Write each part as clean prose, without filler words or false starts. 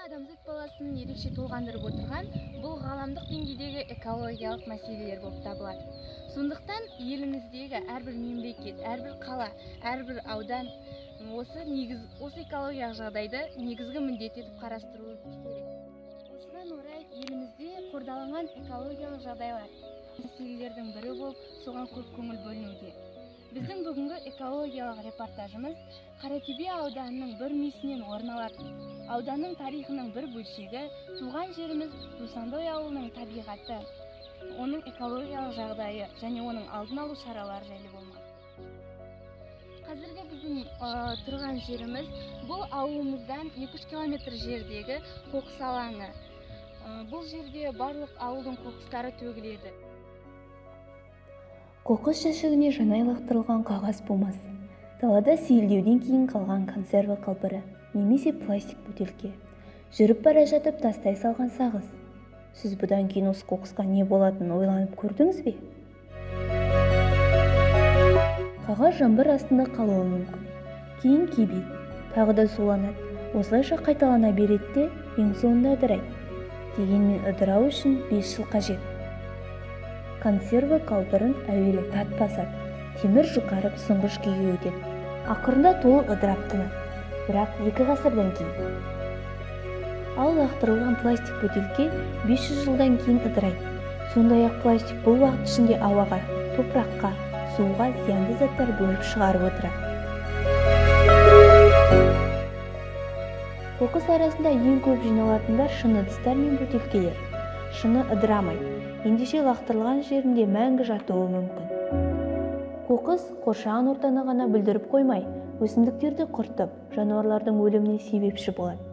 адамзат баласын ерекше толғандырып отырған бұл ғаламдық деңгейдегі экологиялық мәселелер болып табылады. Сондықтан еліміздегі әрбір мемлекет, әрбір қала, әрбір аудан осы экологиялық жағдайды негізгі міндет етіп қарастыруы керек. Осыған орай елімізде қордаланған экологиялық жағдайлар мәселелердің бірі болып, соған көп көңіл бөлінуде. Біздің бүгінгі экологиялық репортажымыз Қаратөбе ауданының бір мүйісінен орын алатын. Ауданның тарихының бір бөлшегі, туған жеріміз Дусанбай ауылының табиғаты, оның экологиялық жағдайы және оның алдын алу шаралары жайлы болмақ. Қазіргі біздің тұрған жеріміз бұл ауылымыздан 2-3 километр жердегі қоқыс алаңы. Бұл жерде барлық ауылдың қоқыстары төгіледі. Қоқыс жәшігіне жанай лақтырылған қағаз бумасы, далада сейілдеуден кейін қалған консерві қалбыры немесе пластик бөтелке, жүріп бара жатып тастай салған сағыз. Сіз бұдан кейін осы қоқысқа не болатынын ойланып көрдіңіз бе? Қағаз жаңбыр астында қалуы мүмкін, кейін кебеді, тағы да суланады, осылайша қайталана береді де ең соңында ыдырайды. Дегенмен ыдырау үшін 5 жыл қажет. Консерві қалбырын әуелі тат басады, темір жұқарып сүңгіш күйге өтеді. Ақырында толық ыдырап тынады, бірақ 2 ғасырдан кейін. Ал лақтырылған пластик бөтелке 500 жылдан кейін ыдырайды. Сондай-ақ пластик бұл уақыт ішінде ауаға, топыраққа, суға зиянды заттар бөліп шығарып отырады. Қоқыс арасында ең көп жиналатындар шыны ыдыстар мен бөтелкелер. Шыны ыдырамайды, ендеше лақтырылған жерінде мәңгі жатуы мүмкін. Қоқыс қоршаған ортаны ғана бүлдіріп қоймай, өсімдіктерді құртып, жануарлардың өліміне себепші болады.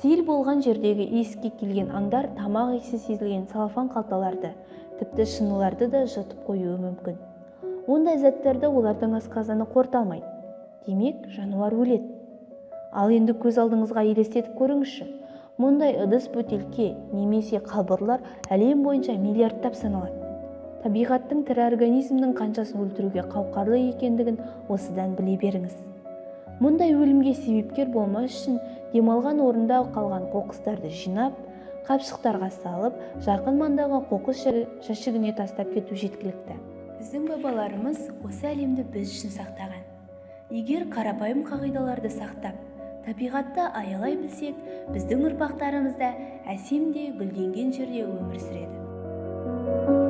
Сел болған жердегі иіске келген аңдар тамақ иісі сезілген целлофан қалталарды, тіпті шыныларды да жұтып қоюы мүмкін. Ондай заттарды олардың асқазаны қорыта алмайды. Демек, жануар өледі. Ал енді көз алдыңызға елестетіп көріңізші. Мұндай ыдыс бөтелке немесе қалбырлар әлем бойынша миллиардтап саналады. Табиғаттың тірі организмнің қаншасын өлтіруге қауқарлы екендігін осыдан біле беріңіз. Мұндай өлімге себепкер болмас үшін демалған орында қалған қоқыстарды жинап, қапшықтарға салып, жақын маңдағы қоқыс жәшігіне тастап кету жеткілікті. Біздің бабаларымыз осы әлемді біз үшін сақтаған. Егер қарапайым қағидаларды сақтап, табиғатты аялай білсек, біздің ұрпақтарымыз да әсем де гүлденген жерде өмір сүреді.